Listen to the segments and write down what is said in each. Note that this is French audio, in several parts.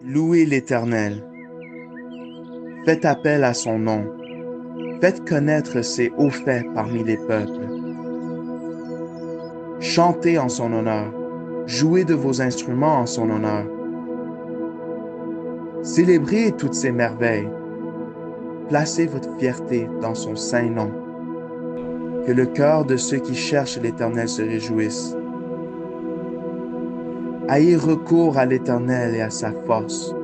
Louez l'Éternel. Faites appel à son nom. Faites connaître ses hauts faits parmi les peuples. Chantez en son honneur. Jouez de vos instruments en son honneur. Célébrez toutes ses merveilles. Placez votre fierté dans son saint nom. Que le cœur de ceux qui cherchent l'Éternel se réjouisse. Ayez recours à l'Éternel et à sa force.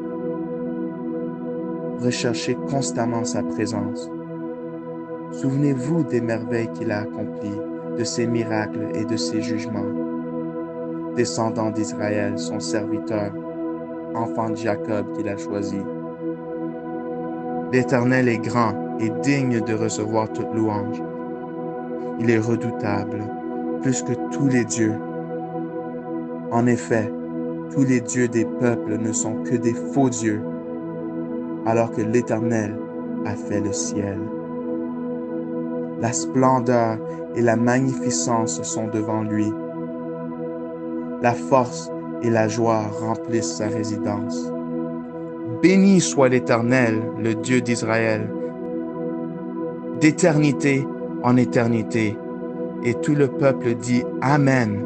Recherchez constamment sa présence. Souvenez-vous des merveilles qu'il a accomplies, de ses miracles et de ses jugements. Descendants d'Israël, son serviteur, enfant de Jacob qu'il a choisi. L'Éternel est grand et digne de recevoir toute louange. Il est redoutable, plus que tous les dieux. En effet, tous les dieux des peuples ne sont que des faux dieux, alors que l'Éternel a fait le ciel. La splendeur et la magnificence sont devant lui. La force et la joie remplissent sa résidence. Béni soit l'Éternel, le Dieu d'Israël, d'éternité en éternité. Et tout le peuple dit Amen.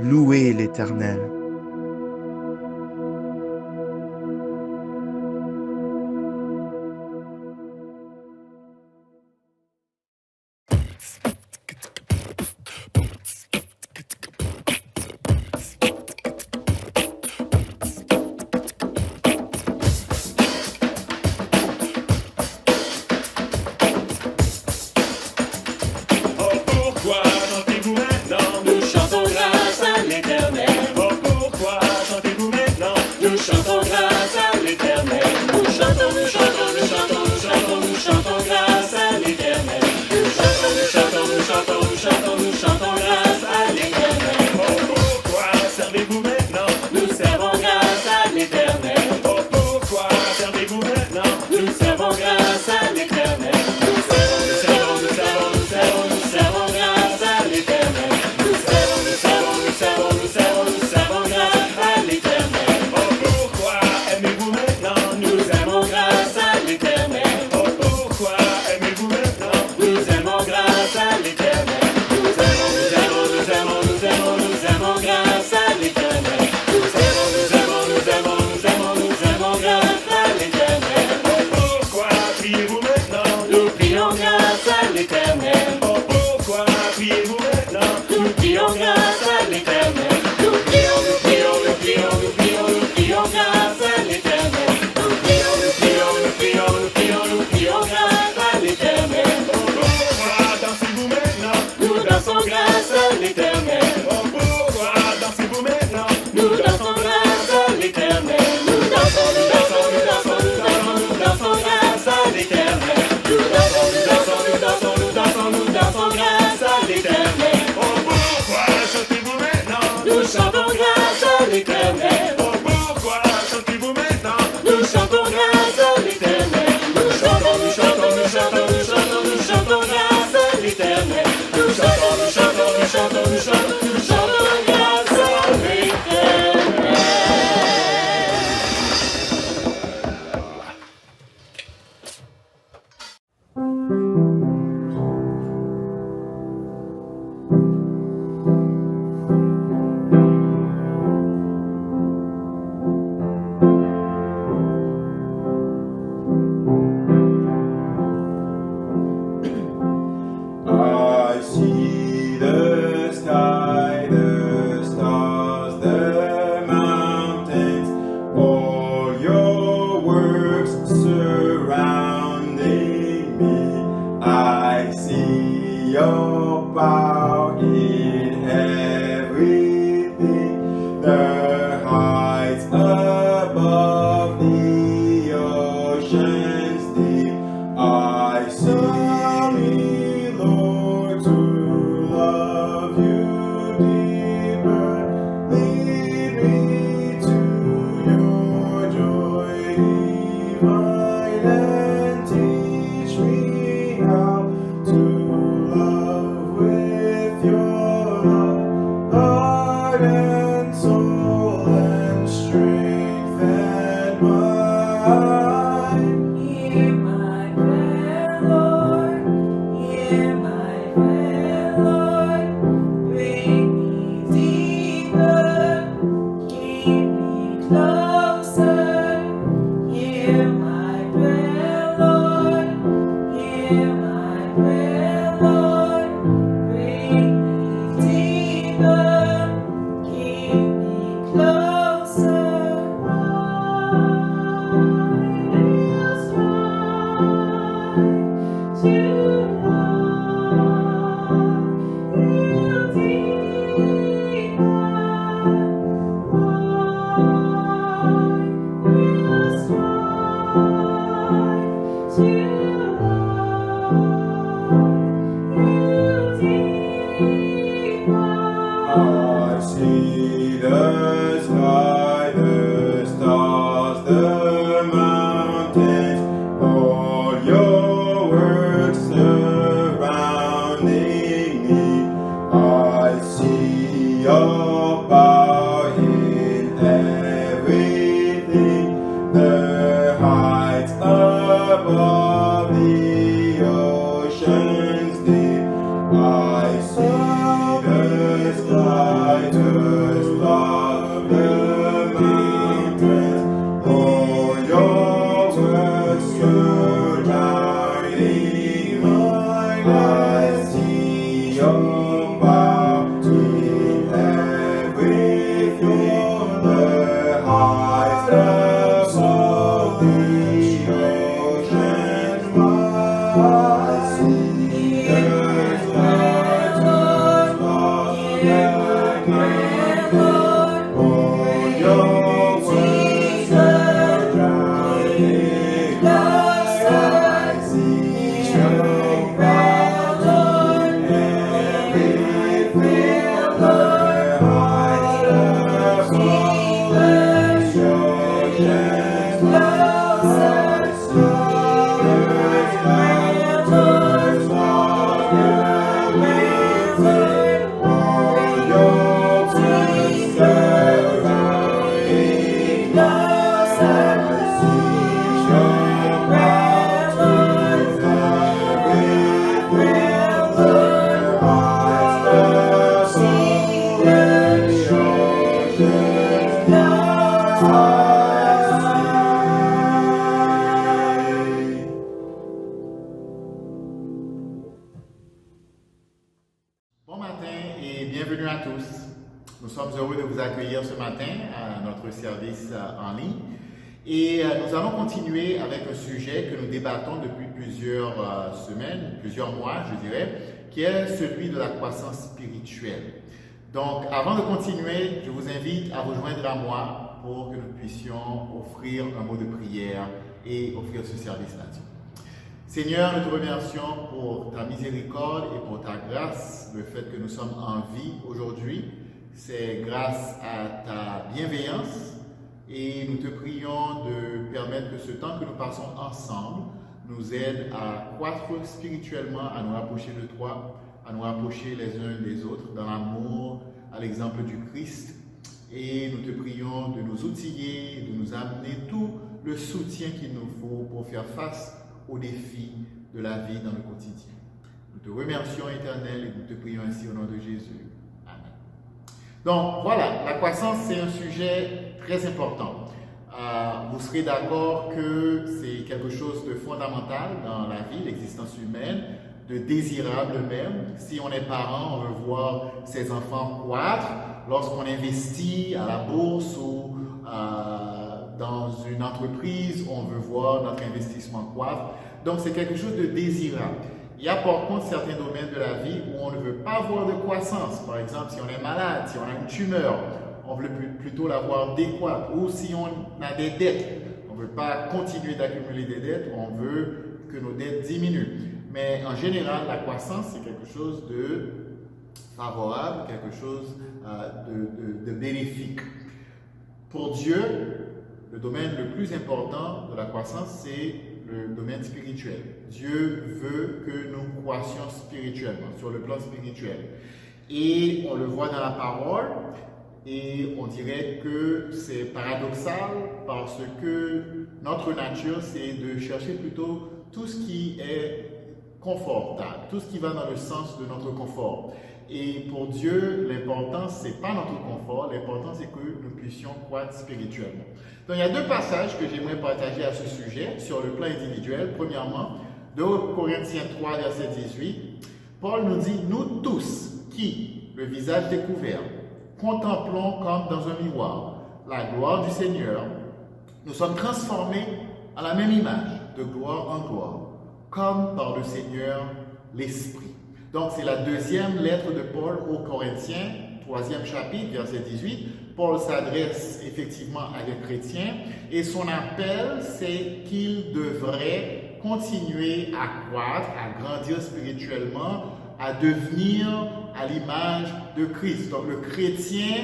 Louez l'Éternel. Pourquoi chantez-vous maintenant? Nous chantons grâce à l'Éternel. Oh, pourquoi chantez-vous maintenant? Nous chantons grâce à l'Éternel. Nous chantons, nous chantons, nous chantons, nous chantons, nous chantons grâce à l'Éternel. Nous chantons, nous chantons, nous chantons, nous chantons, nous chantons grâce à l'Éternel. Oh, pourquoi servez-vous maintenant? Nous servons grâce à l'Éternel. Oh, pourquoi servez-vous maintenant? Nous servons grâce à l'Éternel. Nous servons, nous servons, nous servons, nous servons, nous servons grâce à l'Éternel. Nous servons, nous servons, nous servons, nous servons, nous servons grâce à l'Éternel. Oh, pourquoi aimez-vous maintenant? Nous aimons grâce à l'Éternel. Oh, pourquoi aimez-vous maintenant? Nous aimons grâce à l'Éternel. Nous aimons, nous aimons, nous aimons, nous aimons, nous aimons grâce à l'Éternel. Nous aimons, nous aimons, nous aimons, nous aimons, nous aimons grâce à l'Éternel. Oh, pourquoi priez-vous maintenant? Nous prions grâce à l'Éternel. Oh, pourquoi priez-vous maintenant? Nous prions grâce à l'Éternel. Nous prions, nous prions, nous prions, nous prions, nous prions grâce à l'Éternel. Nous prions, nous prions, nous prions, nous prions, nous prions grâce à l'Éternel. Oh, pourquoi dansez-vous maintenant? Nous dansons grâce à l'Éternel. Oh, pourquoi dansez-vous maintenant? Nous dansons grâce à l'Éternel. Nous dansons, nous dansons, nous dansons, nous dansons, nous dansons grâce à l'Éternel. Nous dansons, nous dansons, nous dansons, nous dansons, nous dansons grâce à l'Éternel. Oh, pourquoi chantez-vous maintenant? Nous chantons grâce à l'Éternel. Oh, pourquoi chantez-vous maintenant? Nous chantons grâce à l'Éternel. Nous chantons, nous chantons, nous chantons, nous chantons, nous chantons grâce à l'Éternel. Nous chantons, nous chantons, nous chantons, nous chantons, nous chantons grâce à l'Éternel. see the sky, the stars, the mountains, all your works surrounding me. I see your power in everything, the heights above the ocean's deep. I see the sky, the stars, the mountains, all your works surrounding me. I see your power in everything, the heights above the ocean. I see the stars, the mountains, all your works surrounding me. I see your power in everything, the heights above the ocean. I see Bon matin et bienvenue à tous. Nous sommes heureux de vous accueillir ce matin à notre service en ligne et nous allons continuer avec un sujet que nous débattons depuis plusieurs semaines, plusieurs mois je dirais, qui est celui de la croissance spirituelle. Donc avant de continuer, je vous invite à vous joindre à moi pour que nous puissions offrir un mot de prière et offrir ce service là-dessus. Seigneur, nous te remercions pour ta miséricorde et pour ta grâce, le fait que nous sommes en vie aujourd'hui. C'est grâce à ta bienveillance et nous te prions de permettre que ce temps que nous passons ensemble nous aide à croître spirituellement, à nous rapprocher de toi, à nous rapprocher les uns des autres dans l'amour, à l'exemple du Christ. Et nous te prions de nous outiller, de nous amener tout le soutien qu'il nous faut pour faire face aux défis de la vie dans le quotidien. Nous te remercions, Éternel, et nous te prions ainsi au nom de Jésus. Amen. Donc voilà, la croissance, c'est un sujet très important. Vous serez d'accord que c'est quelque chose de fondamental dans la vie, l'existence humaine, de désirable même. Si on est parent, on veut voir ses enfants croître. Lorsqu'on investit à la bourse ou dans une entreprise, on veut voir notre investissement croître. Donc, c'est quelque chose de désirable. Il y a par contre certains domaines de la vie où on ne veut pas voir de croissance. Par exemple, si on est malade, si on a une tumeur, on veut plutôt la voir décroître. Ou si on a des dettes, on ne veut pas continuer d'accumuler des dettes, on veut que nos dettes diminuent. Mais en général, la croissance, c'est quelque chose de favorable, quelque chose de bénéfique. Pour Dieu, le domaine le plus important de la croissance, c'est le domaine spirituel. Dieu veut que nous croissions spirituellement, sur le plan spirituel. Et on le voit dans la parole, et on dirait que c'est paradoxal parce que notre nature, c'est de chercher plutôt tout ce qui est confortable, tout ce qui va dans le sens de notre confort. Et pour Dieu, l'important, ce n'est pas notre confort, l'important, c'est que nous puissions croître spirituellement. Donc, il y a deux passages que j'aimerais partager à ce sujet, sur le plan individuel. Premièrement, 2 Corinthiens 3, verset 18, Paul nous dit, « Nous tous qui, le visage découvert, contemplons comme dans un miroir la gloire du Seigneur, nous sommes transformés à la même image, de gloire en gloire, comme par le Seigneur l'Esprit. » Donc, c'est la deuxième lettre de Paul aux Corinthiens, 3e chapitre, verset 18. Paul s'adresse effectivement à des chrétiens et son appel, c'est qu'ils devraient continuer à croître, à grandir spirituellement, à devenir à l'image de Christ. Donc, le chrétien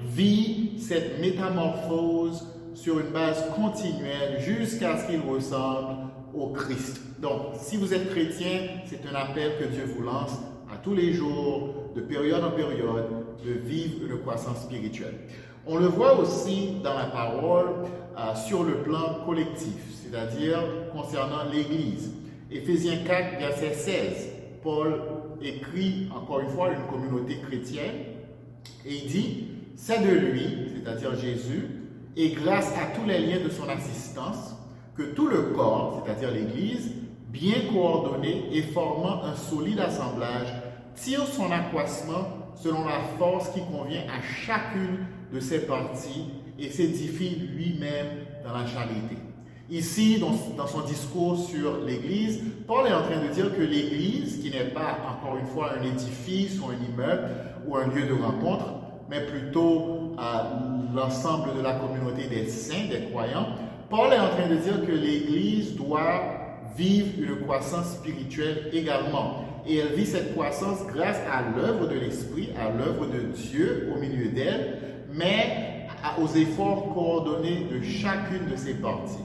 vit cette métamorphose sur une base continuelle jusqu'à ce qu'il ressemble au Christ. Donc, si vous êtes chrétien, c'est un appel que Dieu vous lance à tous les jours, de période en période, de vivre une croissance spirituelle. On le voit aussi dans la parole sur le plan collectif, c'est-à-dire concernant l'Église. Éphésiens 4, verset 16, Paul écrit encore une fois à une communauté chrétienne et il dit « C'est de lui, c'est-à-dire Jésus, et grâce à tous les liens de son assistance, que tout le corps, c'est-à-dire l'Église, bien coordonné et formant un solide assemblage, tire son accroissement selon la force qui convient à chacune de ses parties et s'édifie lui-même dans la charité. » Ici, dans son discours sur l'Église, Paul est en train de dire que l'Église, qui n'est pas encore une fois un édifice ou un immeuble ou un lieu de rencontre, mais plutôt l'ensemble de la communauté des saints, des croyants, Paul est en train de dire que l'Église doit vivre une croissance spirituelle également. Et elle vit cette croissance grâce à l'œuvre de l'Esprit, à l'œuvre de Dieu au milieu d'elle, mais aux efforts coordonnés de chacune de ses parties.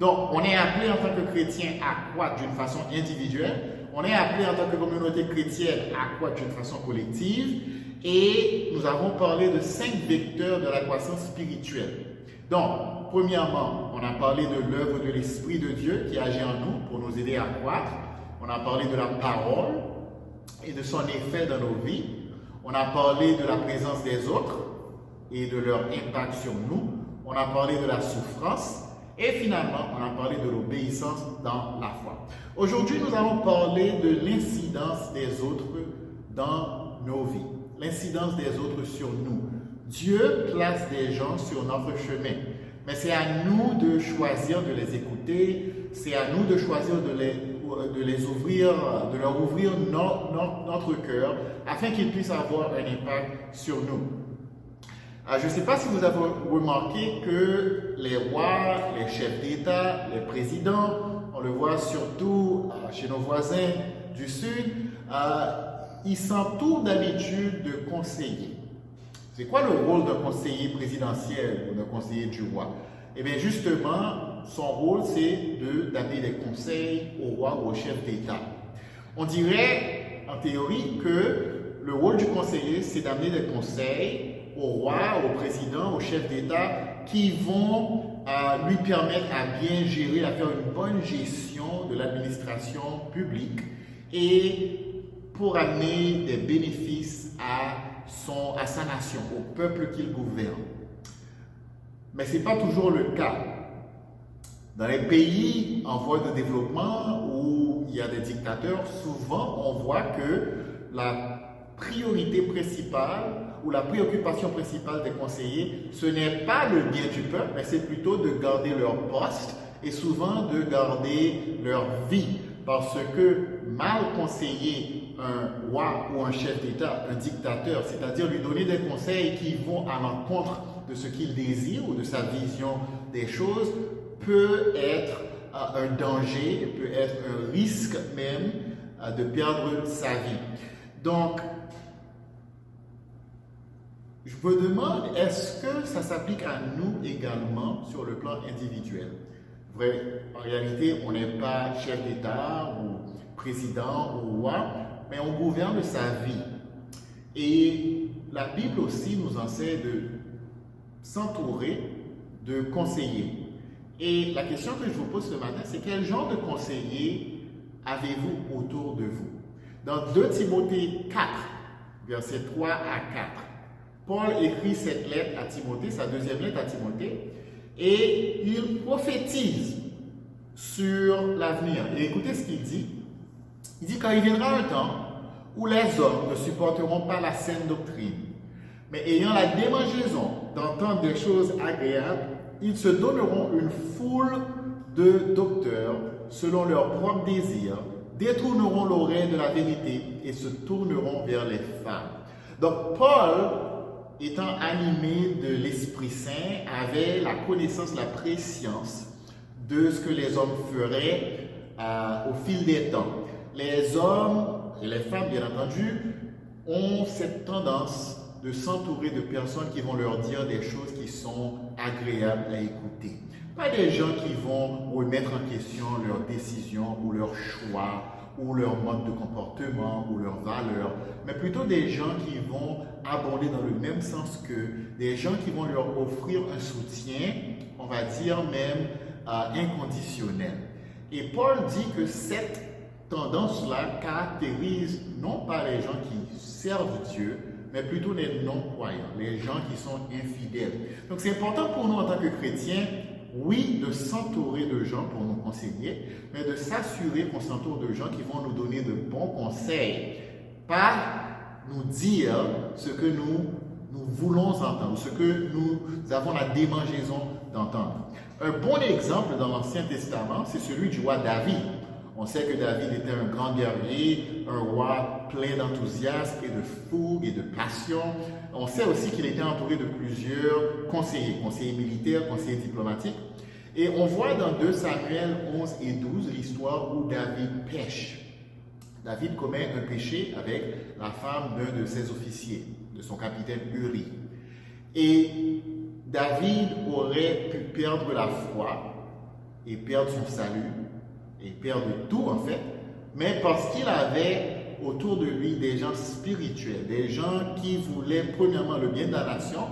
Donc, on est appelé en tant que chrétien à croître d'une façon individuelle, on est appelé en tant que communauté chrétienne à croître d'une façon collective, et nous avons parlé de 5 vecteurs de la croissance spirituelle. Donc, premièrement, on a parlé de l'œuvre de l'Esprit de Dieu qui agit en nous pour nous aider à croître. On a parlé de la parole et de son effet dans nos vies. On a parlé de la présence des autres et de leur impact sur nous. On a parlé de la souffrance. Et finalement, on a parlé de l'obéissance dans la foi. Aujourd'hui, nous allons parler de l'incidence des autres dans nos vies. L'incidence des autres sur nous. Dieu place des gens sur notre chemin. Mais c'est à nous de choisir de les écouter. C'est à nous de choisir de les ouvrir, de leur ouvrir notre cœur afin qu'ils puissent avoir un impact sur nous. Je ne sais pas si vous avez remarqué que les rois, les chefs d'État, les présidents, on le voit surtout chez nos voisins du Sud, ils s'entourent d'habitude de conseillers. C'est quoi le rôle d'un conseiller présidentiel ou d'un conseiller du roi? Eh bien justement, son rôle c'est d'amener des conseils au roi ou au chef d'État. On dirait en théorie que le rôle du conseiller c'est d'amener des conseils au roi, au président, au chef d'État qui vont lui permettre à bien gérer, à faire une bonne gestion de l'administration publique et pour amener des bénéfices à sa nation, au peuple qu'il gouverne. Mais ce n'est pas toujours le cas. Dans les pays en voie de développement où il y a des dictateurs, souvent on voit que la priorité principale ou la préoccupation principale des conseillers, ce n'est pas le bien du peuple, mais c'est plutôt de garder leur poste et souvent de garder leur vie. Parce que mal conseiller un roi ou un chef d'État, un dictateur, c'est-à-dire lui donner des conseils qui vont à l'encontre de ce qu'il désire ou de sa vision des choses, peut être un danger, peut être un risque même de perdre sa vie. Donc, je me demande, est-ce que ça s'applique à nous également sur le plan individuel? Vrai, en réalité, on n'est pas chef d'État ou président ou roi, mais on gouverne sa vie. Et la Bible aussi nous enseigne de s'entourer de conseillers. Et la question que je vous pose ce matin, c'est quel genre de conseillers avez-vous autour de vous? Dans 2 Timothée 4, versets 3 à 4, Paul écrit cette lettre à Timothée, sa deuxième lettre à Timothée, et il prophétise sur l'avenir. Et écoutez ce qu'il dit. Il dit, car il viendra un temps où les hommes ne supporteront pas la saine doctrine, mais ayant la démangeaison d'entendre des choses agréables, ils se donneront une foule de docteurs selon leurs propres désirs, détourneront l'oreille de la vérité et se tourneront vers les femmes. Donc Paul, étant animé de l'Esprit Saint, avait la connaissance, la préscience de ce que les hommes feraient au fil des temps. Les hommes et les femmes, bien entendu, ont cette tendance de s'entourer de personnes qui vont leur dire des choses qui sont agréables à écouter. Pas des gens qui vont remettre en question leurs décisions ou leurs choix ou leur mode de comportement ou leurs valeurs, mais plutôt des gens qui vont abonder dans le même sens qu'eux, des gens qui vont leur offrir un soutien, on va dire même inconditionnel. Et Paul dit que cette tendance-là caractérise non pas les gens qui servent Dieu, mais plutôt les non-croyants, les gens qui sont infidèles. Donc c'est important pour nous en tant que chrétiens, oui, de s'entourer de gens pour nous conseiller, mais de s'assurer qu'on s'entoure de gens qui vont nous donner de bons conseils, pas nous dire ce que nous voulons entendre, ce que nous avons la démangeaison d'entendre. Un bon exemple dans l'Ancien Testament, c'est celui du roi David. On sait que David était un grand guerrier, un roi plein d'enthousiasme et de fougue et de passion. On sait aussi qu'il était entouré de plusieurs conseillers militaires, conseillers diplomatiques. Et on voit dans 2 Samuel 11 et 12 l'histoire où David pêche. David commet un péché avec la femme d'un de ses officiers, de son capitaine Uri. Et David aurait pu perdre la foi et perdre son salut et perdre tout en fait, mais parce qu'il avait autour de lui des gens spirituels, des gens qui voulaient premièrement le bien de la nation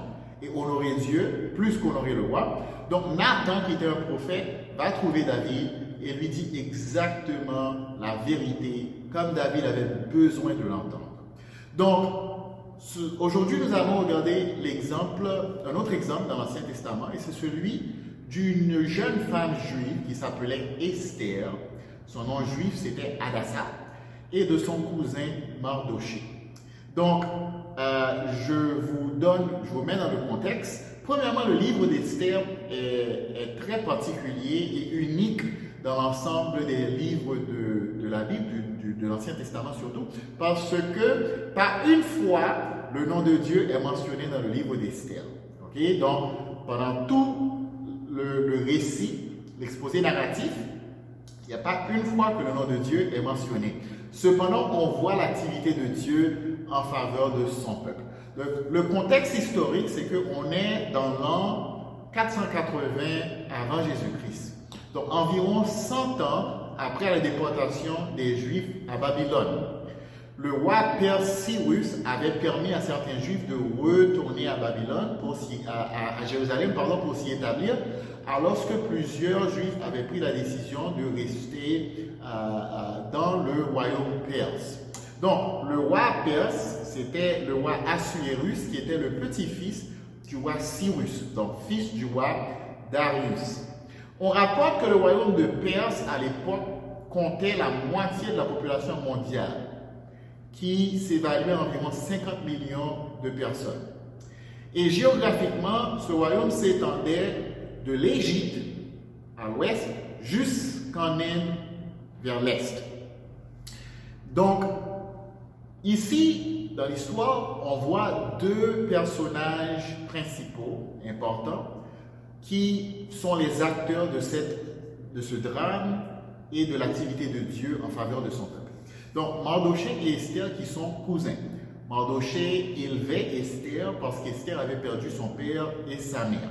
et honorer Dieu plus qu'honorer le roi. Donc Nathan, qui était un prophète, va trouver David et lui dit exactement la vérité, comme David avait besoin de l'entendre. Donc, aujourd'hui, nous allons regarder un autre exemple dans l'Ancien Testament, et c'est celui d'une jeune femme juive qui s'appelait Esther. Son nom juif, c'était Hadassah, et de son cousin Mardoché. Donc, je vous mets dans le contexte. Premièrement, le livre d'Esther est très particulier et unique dans l'ensemble des livres de la Bible, de l'Ancien Testament surtout, parce que pas une fois le nom de Dieu est mentionné dans le livre d'Esther. Okay? Donc, pendant tout le récit, l'exposé narratif, il n'y a pas une fois que le nom de Dieu est mentionné. Cependant, on voit l'activité de Dieu en faveur de son peuple. Le contexte historique, c'est qu'on est dans l'an 480 avant Jésus-Christ. Donc, environ 100 ans après la déportation des Juifs à Babylone. Le roi Perse Cyrus avait permis à certains Juifs de retourner à Babylone, à Jérusalem, pour s'y établir, alors que plusieurs Juifs avaient pris la décision de rester dans le royaume perse. Donc, le roi perse, c'était le roi Assuérus, qui était le petit-fils du roi Cyrus, donc fils du roi Darius. On rapporte que le royaume de Perse, à l'époque, comptait la moitié de la population mondiale, qui s'évaluait à environ 50 millions de personnes. Et géographiquement, ce royaume s'étendait de l'Égypte à l'ouest jusqu'en Inde vers l'est. Donc, ici, dans l'histoire, on voit 2 personnages principaux importants qui sont les acteurs de ce drame et de l'activité de Dieu en faveur de son peuple. Donc, Mardoché et Esther qui sont cousins. Mardoché élevait Esther parce qu'Esther avait perdu son père et sa mère.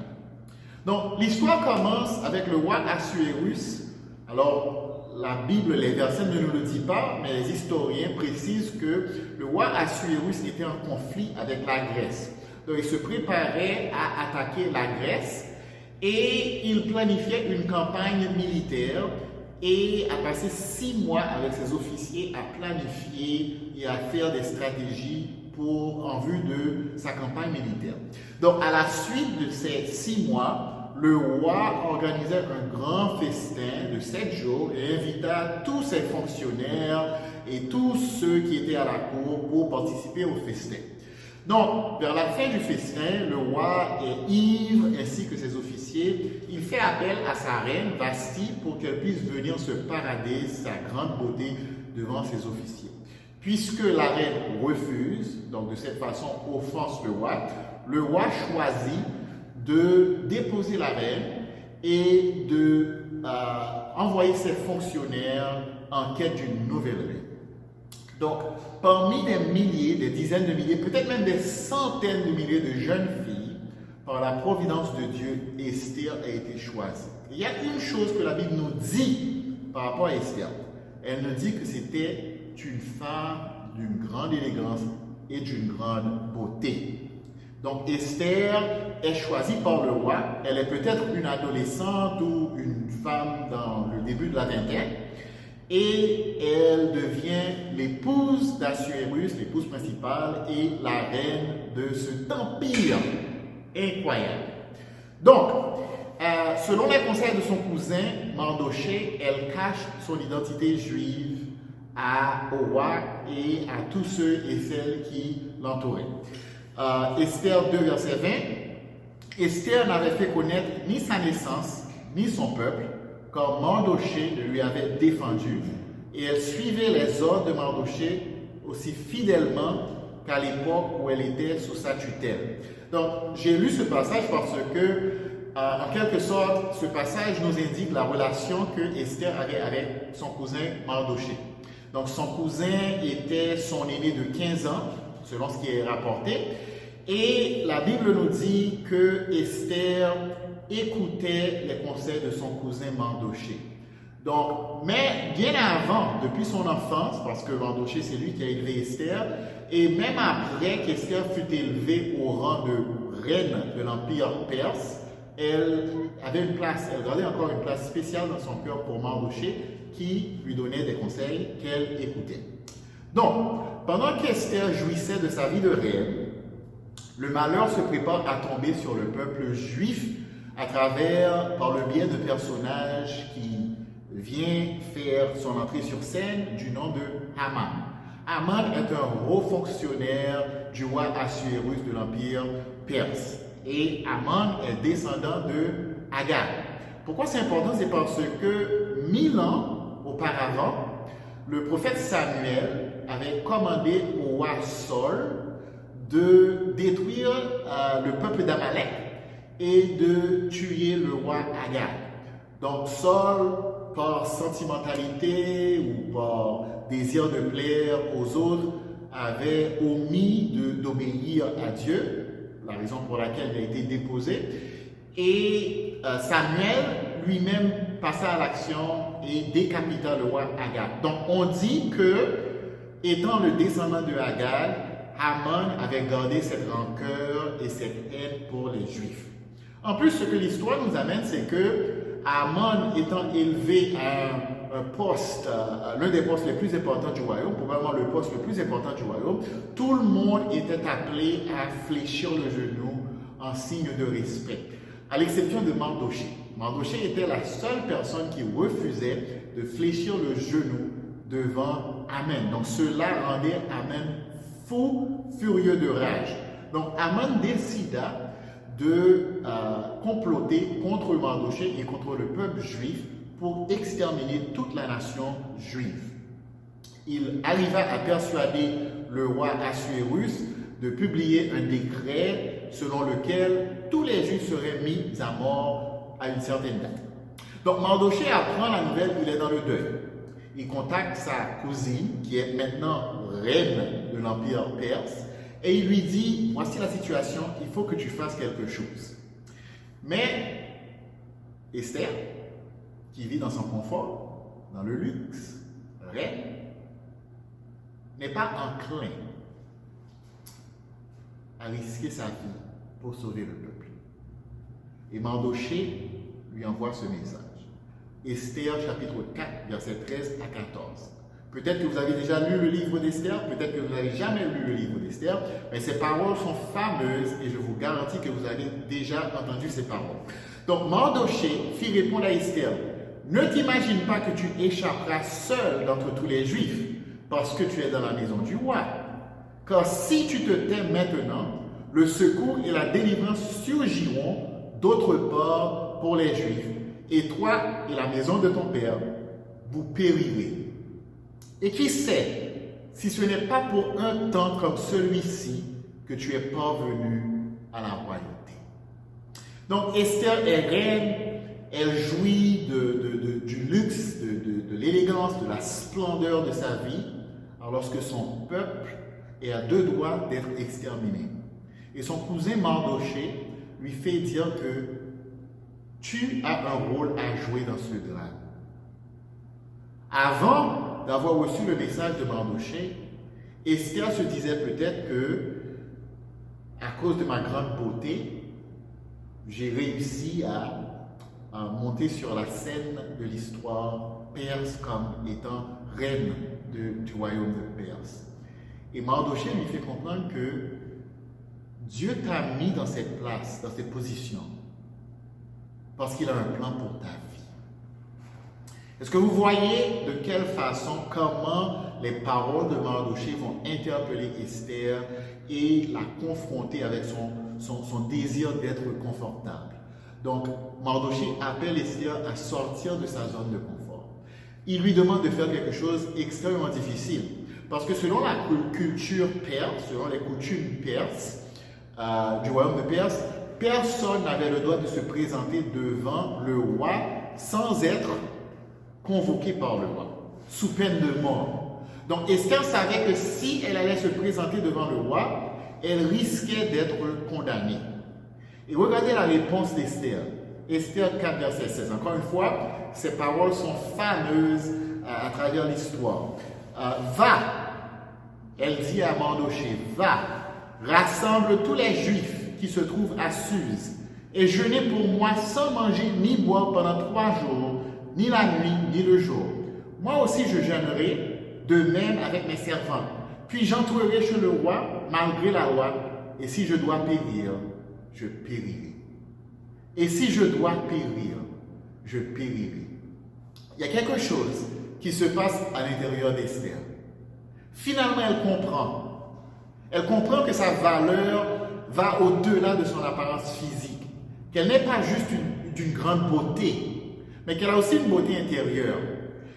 Donc, l'histoire commence avec le roi Assuérus. Alors, la Bible, les versets ne nous le disent pas, mais les historiens précisent que le roi Assuérus était en conflit avec la Grèce. Donc, il se préparait à attaquer la Grèce et il planifiait une campagne militaire et a passé 6 mois avec ses officiers à planifier et à faire des stratégies en vue de sa campagne militaire. Donc, à la suite de ces 6 mois, le roi organisait un grand festin de 7 jours et invita tous ses fonctionnaires et tous ceux qui étaient à la cour pour participer au festin. Donc, vers la fin du festin, le roi est ivre ainsi que ses officiers. Il fait appel à sa reine Vashti pour qu'elle puisse venir se parader sa grande beauté devant ses officiers. Puisque la reine refuse, donc de cette façon offense le roi choisit de déposer la reine et de envoyer ses fonctionnaires en quête d'une nouvelle reine. Donc, parmi des milliers, des dizaines de milliers, peut-être même des centaines de milliers de jeunes filles, par la providence de Dieu, Esther a été choisie. Il y a une chose que la Bible nous dit par rapport à Esther. Elle nous dit que c'était une femme d'une grande élégance et d'une grande beauté. Donc Esther est choisie par le roi. Elle est peut-être une adolescente ou une femme dans le début de la vingtaine. Et elle devient l'épouse d'Assuérus, l'épouse principale et la reine de cet empire incroyable. Donc, selon les conseils de son cousin Mardoché, elle cache son identité juive au roi et à tous ceux et celles qui l'entouraient. Esther 2, verset 20, Esther n'avait fait connaître ni sa naissance, ni son peuple, car Mardoché lui avait défendu, et elle suivait les ordres de Mardoché aussi fidèlement qu'à l'époque où elle était sous sa tutelle. Donc, j'ai lu ce passage parce que, en quelque sorte, ce passage nous indique la relation que Esther avait avec son cousin Mardoché. Donc, son cousin était son aîné de 15 ans, selon ce qui est rapporté, et la Bible nous dit que Esther écoutait les conseils de son cousin Mardoché. Donc, mais bien avant, depuis son enfance, parce que Mardoché c'est lui qui a élevé Esther, et même après qu'Esther fut élevée au rang de reine de l'Empire perse, elle avait une place, elle gardait encore une place spéciale dans son cœur pour Mardoché, qui lui donnait des conseils qu'elle écoutait. Donc, pendant qu'Esther jouissait de sa vie de reine, le malheur se prépare à tomber sur le peuple juif par le biais de personnages qui vient faire son entrée sur scène du nom de Haman. Haman est un haut fonctionnaire du roi Assuérus de l'Empire perse. Et Haman est descendant de Agar. Pourquoi c'est important? C'est parce que 1000 ans auparavant, le prophète Samuel avait commandé au roi Saul de détruire le peuple d'Amalek et de tuer le roi Agar. Donc Saul, par sentimentalité ou par désir de plaire aux autres, avait omis d'obéir à Dieu, la raison pour laquelle il a été déposé. Et Samuel lui-même passa à l'action et décapita le roi Agag. Donc on dit que, étant le descendant de Agag, Haman avait gardé cette rancœur et cette haine pour les Juifs. En plus, ce que l'histoire nous amène, c'est que Haman étant élevé à un poste, l'un des postes les plus importants du royaume, probablement le poste le plus important du royaume, tout le monde était appelé à fléchir le genou en signe de respect, à l'exception de Mardoché. Mardoché était la seule personne qui refusait de fléchir le genou devant Haman. Donc cela rendait Haman fou, furieux de rage. Donc Haman décida de comploter contre Mardoché et contre le peuple juif pour exterminer toute la nation juive. Il arriva à persuader le roi Assuérus de publier un décret selon lequel tous les Juifs seraient mis à mort à une certaine date. Donc Mardoché apprend la nouvelle, il est dans le deuil. Il contacte sa cousine, qui est maintenant reine de l'Empire perse, et il lui dit, voici la situation, il faut que tu fasses quelque chose. Mais Esther, qui vit dans son confort, dans le luxe, reine, n'est pas enclin à risquer sa vie pour sauver le peuple. Et Mardoché lui envoie ce message. Esther chapitre 4, verset 13 à 14. Peut-être que vous avez déjà lu le livre d'Esther, peut-être que vous n'avez jamais lu le livre d'Esther, mais ces paroles sont fameuses et je vous garantis que vous avez déjà entendu ces paroles. Donc Mardoché fit répondre à Esther, ne t'imagine pas que tu échapperas seul d'entre tous les Juifs, parce que tu es dans la maison du roi. Car si tu te tais maintenant, le secours et la délivrance surgiront d'autre part pour les Juifs, et toi et la maison de ton père, vous périrez. Et qui sait, si ce n'est pas pour un temps comme celui-ci que tu es parvenu à la royauté. Donc Esther est reine, elle jouit du luxe, de l'élégance, de la splendeur de sa vie, alors que son peuple est à deux doigts d'être exterminé. Et son cousin Mardochée lui fait dire que tu as un rôle à jouer dans ce drame. Avant d'avoir reçu le message de Mardochée, Esther se disait peut-être que, à cause de ma grande beauté, j'ai réussi à monter sur la scène de l'histoire perse comme étant reine du royaume de Perse. Et Mardochée lui fait comprendre que Dieu t'a mis dans cette place, dans cette position, parce qu'il a un plan pour ta vie. Est-ce que vous voyez de quelle façon, comment les paroles de Mardochée vont interpeller Esther et la confronter avec son désir d'être confortable? Donc, Mardochée appelle Esther à sortir de sa zone de confort. Il lui demande de faire quelque chose d'extrêmement difficile. Parce que selon la culture perse, selon les coutumes perses, du royaume de Perse, personne n'avait le droit de se présenter devant le roi sans être convoqué par le roi, sous peine de mort. Donc Esther savait que si elle allait se présenter devant le roi, elle risquait d'être condamnée. Et regardez la réponse d'Esther. Esther 4, verset 16. Encore une fois, ces paroles sont fameuses à travers l'histoire. Va, elle dit à Mardochée, va, rassemble tous les Juifs qui se trouvent à Suse et jeûnez pour moi sans manger ni boire pendant 3 jours, ni la nuit, ni le jour. Moi aussi je jeûnerai, de même avec mes servants. Puis j'entrerai chez le roi, malgré la loi, et si je dois périr, je périrai. Et si je dois périr, je périrai. Il y a quelque chose qui se passe à l'intérieur d'Esther. Finalement, elle comprend. Elle comprend que sa valeur va au-delà de son apparence physique. Qu'elle n'est pas juste d'une grande beauté, mais qu'elle a aussi une beauté intérieure.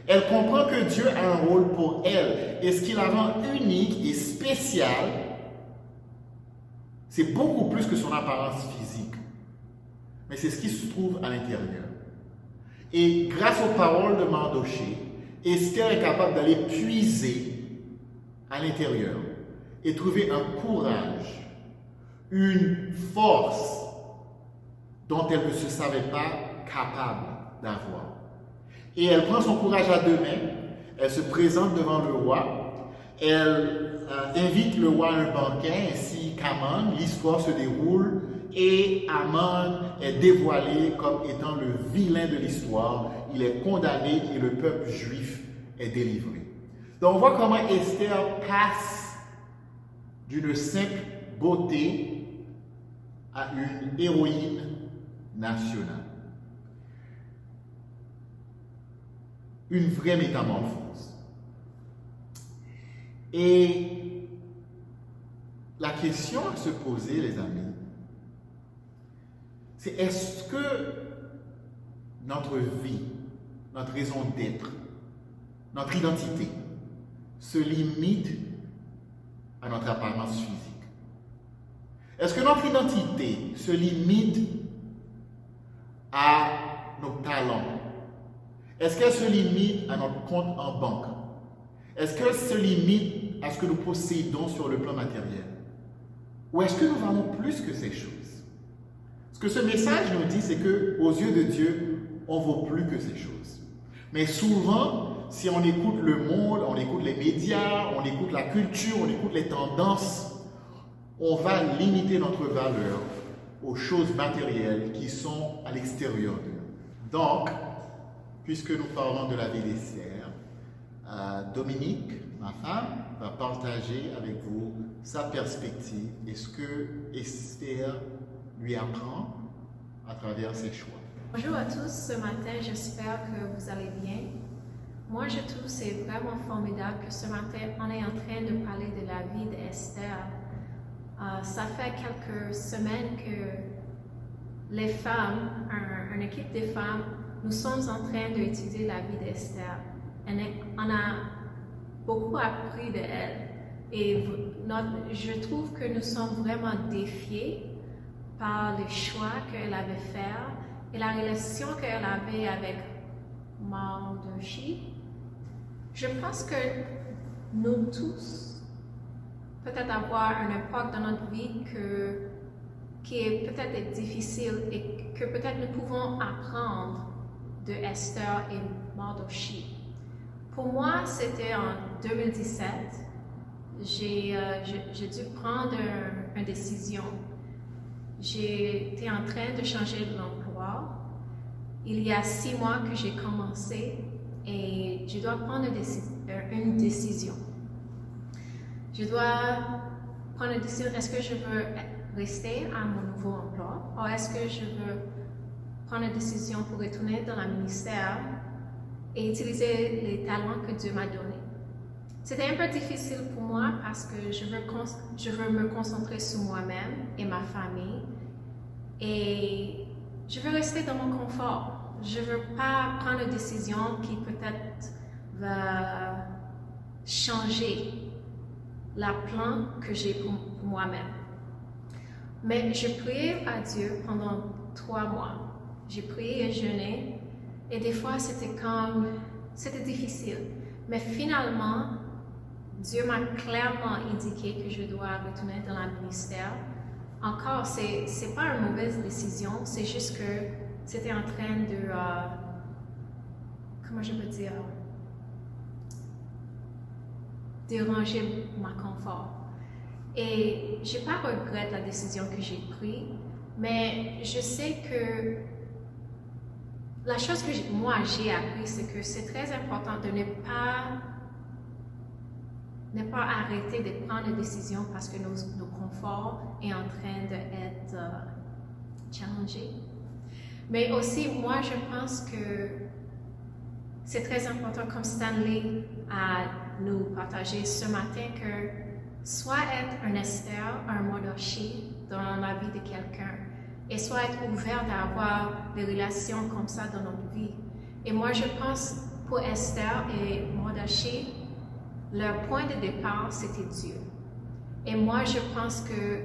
Elle comprend que Dieu a un rôle pour elle. Et ce qui la rend unique et spéciale, c'est beaucoup plus que son apparence physique. Mais c'est ce qui se trouve à l'intérieur. Et grâce aux paroles de Mardochée, Esther est capable d'aller puiser à l'intérieur et trouver un courage, une force dont elle ne se savait pas capable d'avoir. Et elle prend son courage à deux mains, elle se présente devant le roi, elle invite le roi à un banquet ainsi qu'Aman. L'histoire se déroule et Aman est dévoilé comme étant le vilain de l'histoire. Il est condamné et le peuple juif est délivré. Donc on voit comment Esther passe d'une simple beauté à une héroïne nationale. Une vraie métamorphose. Et la question à se poser, les amis, c'est est-ce que notre vie, notre raison d'être, notre identité se limite à notre apparence physique? Est-ce que notre identité se limite à nos talents? Est-ce qu'elle se limite à notre compte en banque? Est-ce qu'elle se limite à ce que nous possédons sur le plan matériel? Ou est-ce que nous valons plus que ces choses? Ce que ce message nous dit, c'est qu'aux yeux de Dieu, on ne vaut plus que ces choses. Mais souvent, si on écoute le monde, on écoute les médias, on écoute la culture, on écoute les tendances, on va limiter notre valeur aux choses matérielles qui sont à l'extérieur de nous. Donc, puisque nous parlons de la vie d'Esther, Dominique, ma femme, va partager avec vous sa perspective et ce que Esther lui apprend à travers ses choix. Bonjour à tous, ce matin j'espère que vous allez bien. Moi je trouve que c'est vraiment formidable que ce matin on est en train de parler de la vie d'Esther. Ça fait quelques semaines que les femmes, une équipe de femmes, nous sommes en train d'étudier la vie d'Esther. On a beaucoup appris de elle et je trouve que nous sommes vraiment défiés par les choix qu'elle avait faits et la relation qu'elle avait avec Mardochée. Je pense que nous tous, peut-être avoir une époque dans notre vie qui est peut-être difficile et que peut-être nous pouvons apprendre de Esther et Mardochée. Pour moi, c'était en 2017. J'ai dû prendre une décision. J'étais en train de changer d'emploi. Il y a 6 mois que j'ai commencé et je dois prendre une décision. Je dois prendre une décision. Est-ce que je veux rester à mon nouveau emploi ou est-ce que je veux prendre une décision pour retourner dans le ministère et utiliser les talents que Dieu m'a donnés? C'était un peu difficile pour moi parce que je veux me concentrer sur moi-même et ma famille et je veux rester dans mon confort. Je ne veux pas prendre une décision qui peut-être va changer le plan que j'ai pour moi-même. Mais je priais à Dieu pendant 3 mois. J'ai prié et jeûné et des fois c'était difficile. Mais finalement, Dieu m'a clairement indiqué que je dois retourner dans le ministère. Encore, c'est pas une mauvaise décision, c'est juste que c'était en train de, comment je peux dire, déranger mon confort. Et je n'ai pas regretté la décision que j'ai prise, mais je sais que la chose que moi j'ai appris, c'est que c'est très important de ne pas arrêter de prendre des décisions parce que nos conforts est en train d'être challengé. Mais aussi, moi, je pense que c'est très important, comme Stanley a nous partagé ce matin, que soit être un Esther, un Mardochée dans la vie de quelqu'un, et soit être ouverte à avoir des relations comme ça dans notre vie. Et moi, je pense pour Esther et Mardochée, leur point de départ, c'était Dieu. Et moi, je pense que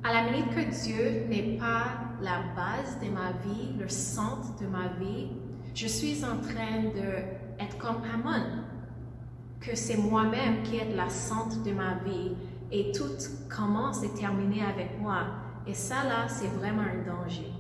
à la minute que Dieu n'est pas la base de ma vie, le centre de ma vie, je suis en train d'être comme Amon, que c'est moi-même qui est la centre de ma vie et tout commence et termine avec moi. Et ça là, c'est vraiment un danger.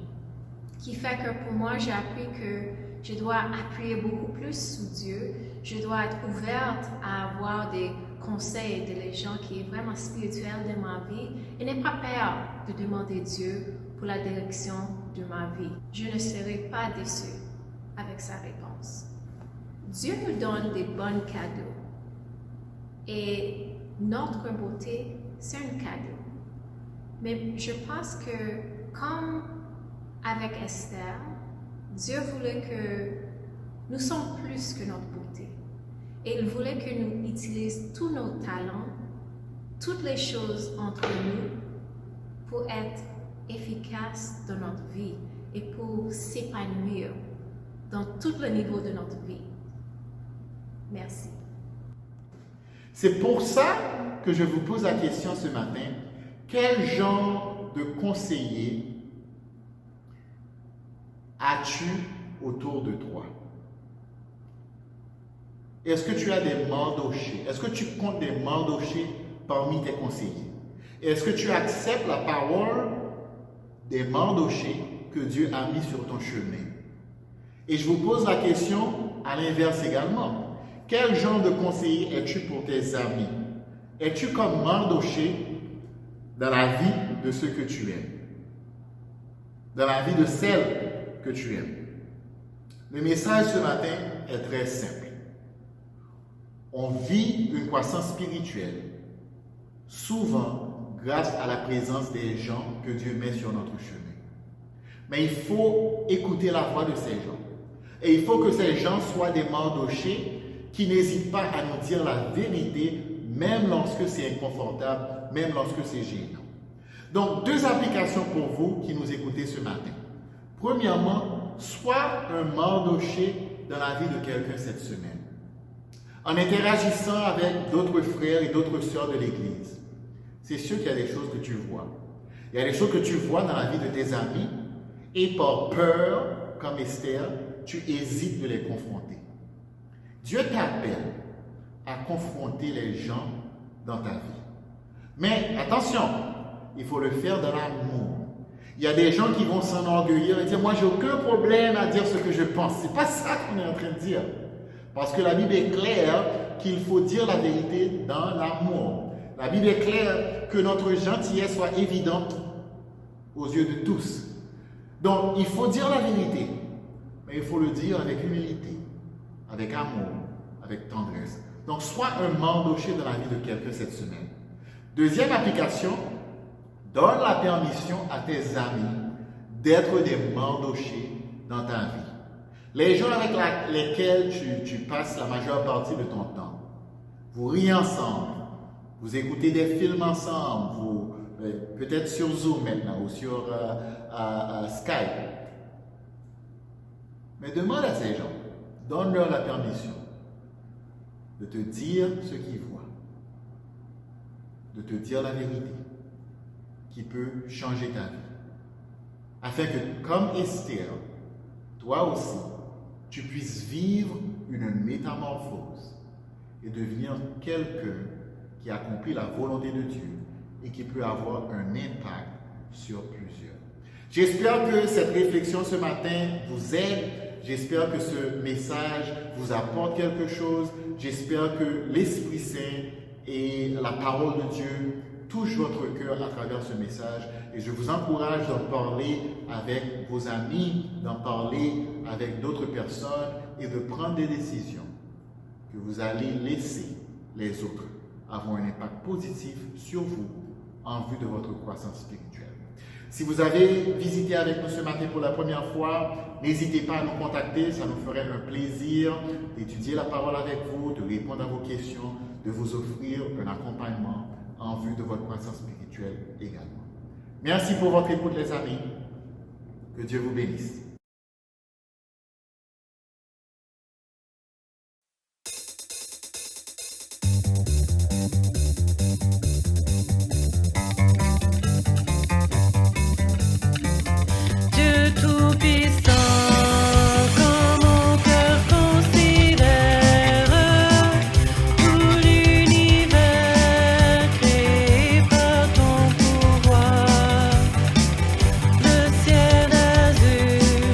Qui fait que pour moi, j'ai appris que je dois appuyer beaucoup plus sur Dieu. Je dois être ouverte à avoir des conseils de gens qui est vraiment spirituels de ma vie et n'ai pas peur de demander Dieu pour la direction de ma vie. Je ne serai pas déçue avec sa réponse. Dieu nous donne des bons cadeaux et notre beauté, c'est un cadeau. Mais je pense que comme avec Esther, Dieu voulait que nous sommes plus que notre beauté. Et il voulait que nous utilisions tous nos talents, toutes les choses entre nous pour être efficaces dans notre vie et pour s'épanouir dans tous les niveaux de notre vie. Merci. C'est pour ça que je vous pose la question ce matin. Quel genre de conseiller as-tu autour de toi? Est-ce que tu as des Mardochées? Est-ce que tu comptes des Mardochées parmi tes conseillers? Est-ce que tu acceptes la parole des Mardochées que Dieu a mis sur ton chemin? Et je vous pose la question à l'inverse également. Quel genre de conseiller es-tu pour tes amis? Es-tu comme Mardochée dans la vie de ceux que tu aimes? Dans la vie de celles que tu aimes? Le message ce matin est très simple. On vit une croissance spirituelle, souvent grâce à la présence des gens que Dieu met sur notre chemin. Mais il faut écouter la voix de ces gens. Et il faut que ces gens soient des Mardochées qui n'hésitent pas à nous dire la vérité, même lorsque c'est inconfortable, même lorsque c'est gênant. Donc, 2 applications pour vous qui nous écoutez ce matin. Premièrement, sois un Mardochée dans la vie de quelqu'un cette semaine. En interagissant avec d'autres frères et d'autres sœurs de l'Église, c'est sûr qu'il y a des choses que tu vois. Il y a des choses que tu vois dans la vie de tes amis et par peur, comme Esther, tu hésites de les confronter. Dieu t'appelle à confronter les gens dans ta vie. Mais attention, il faut le faire dans l'amour. Il y a des gens qui vont s'enorgueillir et dire, moi j'ai aucun problème à dire ce que je pense. C'est pas ça qu'on est en train de dire. Parce que la Bible est claire qu'il faut dire la vérité dans l'amour. La Bible est claire que notre gentillesse soit évidente aux yeux de tous. Donc il faut dire la vérité, mais il faut le dire avec humilité, avec amour, avec tendresse. Donc sois un mandoché dans la vie de quelqu'un cette semaine. Deuxième application, donne la permission à tes amis d'être des mandochés dans ta vie. Les gens avec lesquels tu passes la majeure partie de ton temps, vous riez ensemble, vous écoutez des films ensemble, peut-être sur Zoom maintenant ou sur Skype. Mais demande à ces gens, donne-leur la permission de te dire ce qu'ils voient, de te dire la vérité qui peut changer ta vie. Afin que, comme Esther, toi aussi, tu puisses vivre une métamorphose et devenir quelqu'un qui accomplit la volonté de Dieu et qui peut avoir un impact sur plusieurs. J'espère que cette réflexion ce matin vous aide. J'espère que ce message vous apporte quelque chose. J'espère que l'Esprit Saint et la parole de Dieu touchent votre cœur à travers ce message. Et je vous encourage d'en parler avec vos amis, d'en parler avec d'autres personnes et de prendre des décisions que vous allez laisser les autres avoir un impact positif sur vous en vue de votre croissance spirituelle. Si vous avez visité avec nous ce matin pour la première fois, n'hésitez pas à nous contacter, ça nous ferait un plaisir d'étudier la parole avec vous, de répondre à vos questions, de vous offrir un accompagnement en vue de votre croissance spirituelle également. Merci pour votre écoute les amis, que Dieu vous bénisse. Le ciel azur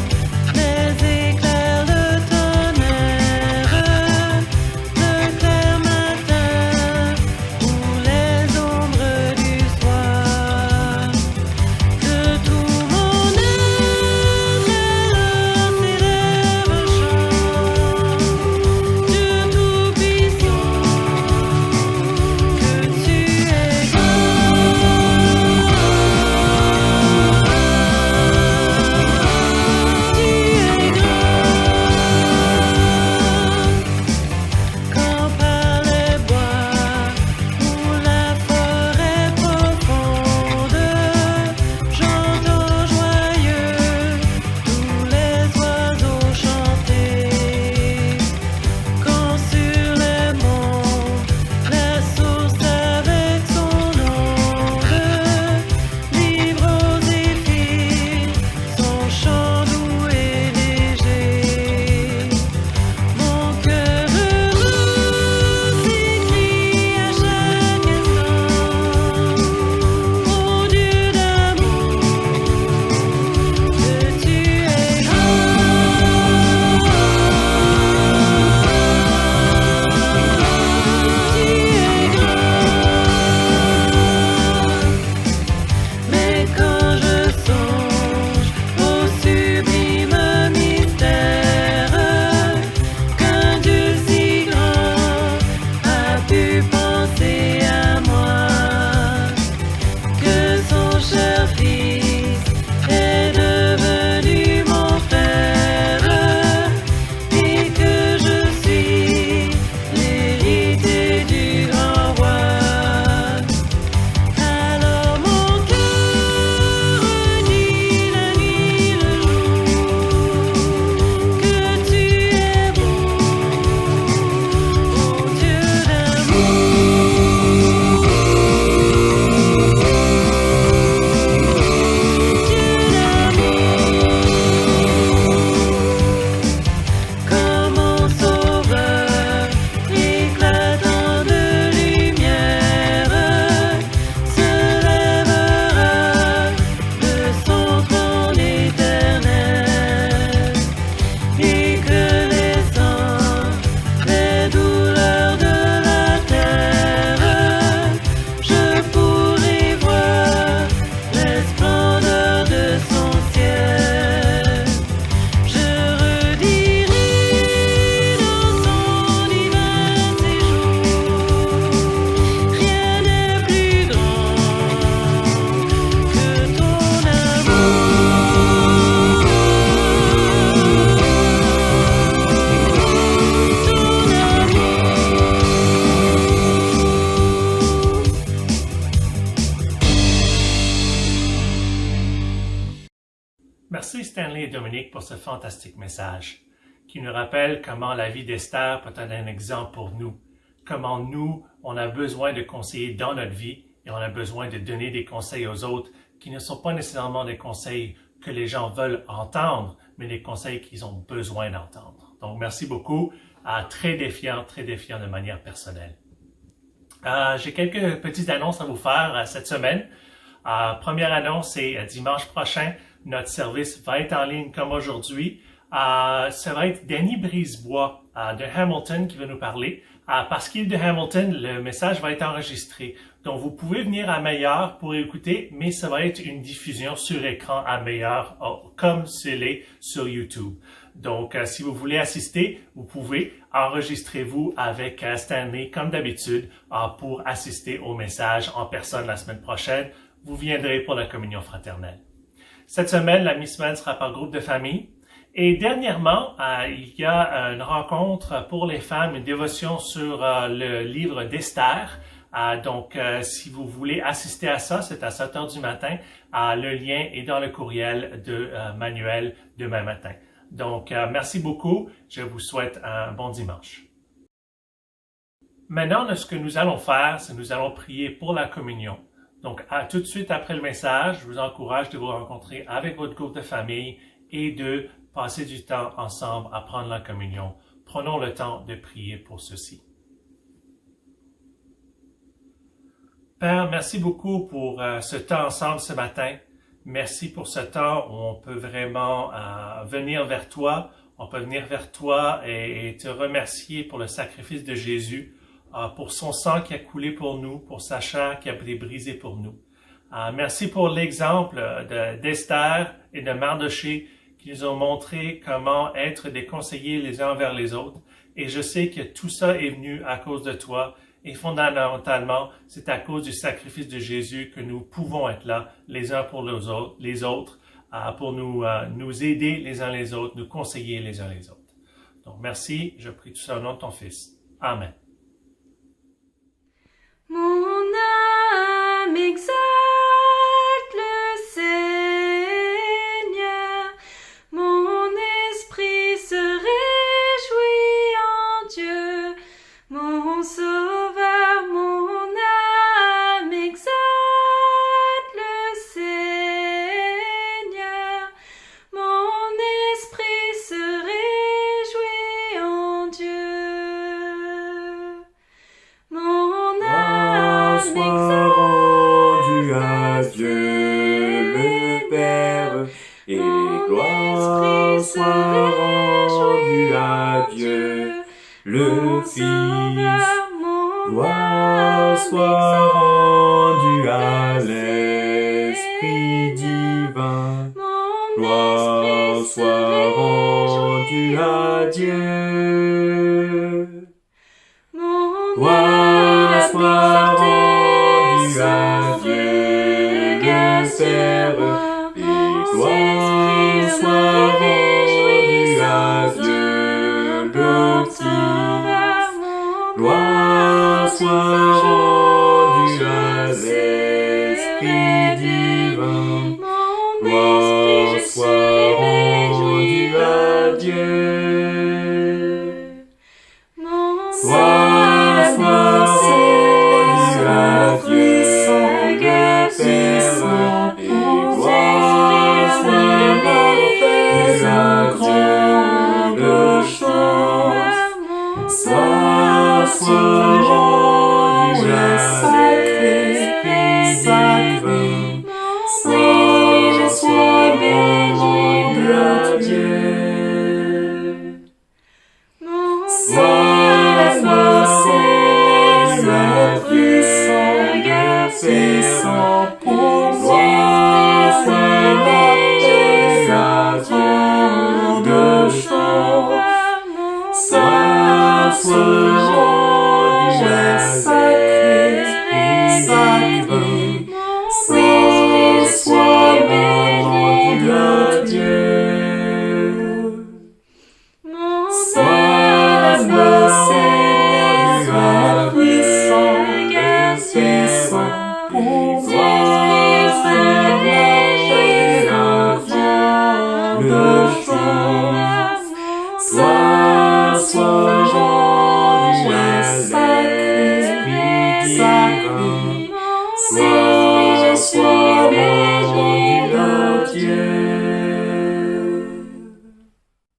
Stanley et Dominique pour ce fantastique message qui nous rappelle comment la vie d'Esther peut être un exemple pour nous, comment nous, on a besoin de conseiller dans notre vie et on a besoin de donner des conseils aux autres qui ne sont pas nécessairement des conseils que les gens veulent entendre, mais des conseils qu'ils ont besoin d'entendre. Donc, merci beaucoup. Très défiant de manière personnelle. J'ai quelques petites annonces à vous faire cette semaine. Première annonce, c'est dimanche prochain, notre service va être en ligne comme aujourd'hui. Ça va être Danny Brisebois de Hamilton qui va nous parler. Parce qu'il est de Hamilton, le message va être enregistré. Donc, vous pouvez venir à Meilleur pour écouter, mais ça va être une diffusion sur écran à Meilleur, comme c'est sur YouTube. Donc, si vous voulez assister, vous pouvez enregistrez-vous avec Stanley comme d'habitude pour assister au message en personne la semaine prochaine. Vous viendrez pour la communion fraternelle. Cette semaine, la mi-semaine sera par groupe de famille. Et dernièrement, il y a une rencontre pour les femmes, une dévotion sur le livre d'Esther. Donc, si vous voulez assister à ça, c'est à 7 heures du matin. Le lien est dans le courriel de Manuel demain matin. Donc, merci beaucoup. Je vous souhaite un bon dimanche. Maintenant, ce que nous allons faire, c'est nous allons prier pour la communion. Donc, tout de suite après le message, je vous encourage de vous rencontrer avec votre groupe de famille et de passer du temps ensemble à prendre la communion. Prenons le temps de prier pour ceci. Père, merci beaucoup pour ce temps ensemble ce matin. Merci pour ce temps où on peut vraiment venir vers toi. On peut venir vers toi et te remercier pour le sacrifice de Jésus, pour son sang qui a coulé pour nous, pour sa chair qui a été brisée pour nous. Merci pour l'exemple d'Esther et de Mardoché qui nous ont montré comment être des conseillers les uns envers les autres. Et je sais que tout ça est venu à cause de toi. Et fondamentalement, c'est à cause du sacrifice de Jésus que nous pouvons être là, les uns pour les autres, pour nous aider les uns les autres, nous conseiller les uns les autres. Donc, merci. Je prie tout ça au nom de ton Fils. Amen. Mon âme exalte le Seigneur, mon esprit se réjouit en Dieu, mon Sauveur, mon âme exalte le Seigneur, mon esprit se réjouit en Dieu. Mon âme Soit rendu à Dieu le Père, et gloire soit rendue à Dieu le Fils. Gloire soit rendue à l'Esprit divin. Gloire soit rendue à Dieu. Gloire soit rendue à Dieu le Père, et gloire soit rendue à Dieu le Fils. Gloire soit rendue à l'Esprit divin. Gloire soit rendue à Dieu. Gloire soit rendue à Dieu le Père, et gloire soit rendue à Dieu le Fils. Gloire soit rendue à l'Esprit divin. Gloire soit rendue à Dieu. Gloire soit rendue à Dieu le Fils. Gloire soit rendue à Dieu le Fils. Gloire soit rendue à l'Esprit divin. Gloire soit rendue à Dieu. Gloire soit rendue à Dieu le Fils. Gloire soit rendue à Dieu le je